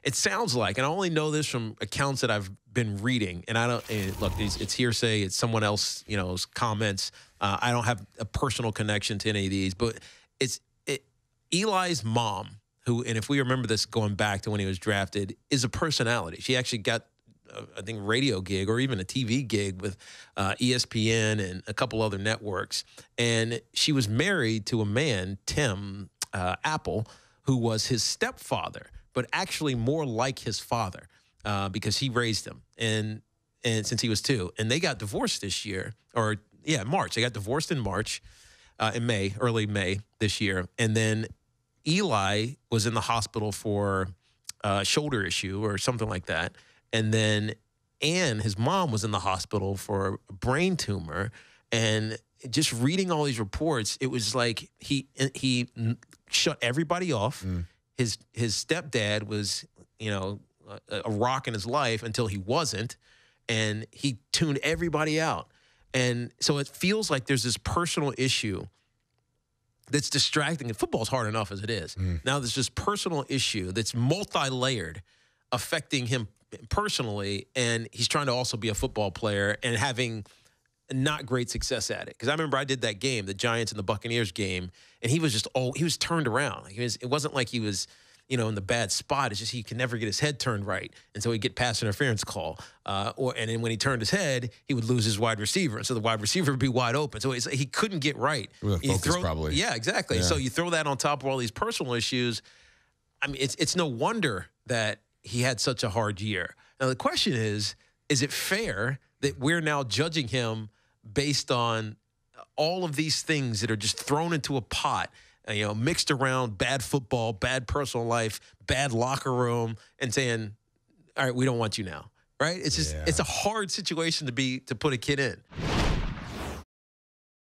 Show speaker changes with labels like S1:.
S1: it sounds like, and I only know this from accounts that I've been reading, and I don't look. It's hearsay. It's someone else, comments. I don't have a personal connection to any of these, but Eli's mom, who, and if we remember this going back to when he was drafted, is a personality. She actually got, I think, a radio gig or even a TV gig with ESPN and a couple other networks. And she was married to a man, Tim Apple, who was his stepfather, but actually more like his father because he raised him and since he was 2. And they got divorced this year, March. They got divorced in March, in May, early May this year. And then Eli was in the hospital for a shoulder issue or something like that. And then Ann, his mom, was in the hospital for a brain tumor. And just reading all these reports, it was like he shut everybody off. His stepdad was, a rock in his life until he wasn't. And he tuned everybody out. And so it feels like there's this personal issue that's distracting. And football's hard enough as it is. Now there's this personal issue that's multi-layered affecting him personally, and he's trying to also be a football player and having not great success at it. Because I remember I did that game, the Giants and the Buccaneers game, and he was just he was turned around. It wasn't like he was, in the bad spot. It's just he could never get his head turned right, and so he'd get pass interference call. And then when he turned his head, he would lose his wide receiver, and so the wide receiver would be wide open. So he couldn't get right.
S2: Focus probably.
S1: Yeah, exactly. Yeah. So you throw that on top of all these personal issues. I mean, it's no wonder that he had such a hard year. Now, the question is it fair that we're now judging him based on all of these things that are just thrown into a pot, mixed around bad football, bad personal life, bad locker room, and saying, all right, we don't want you now, right? It's just, It's a hard situation to put a kid in.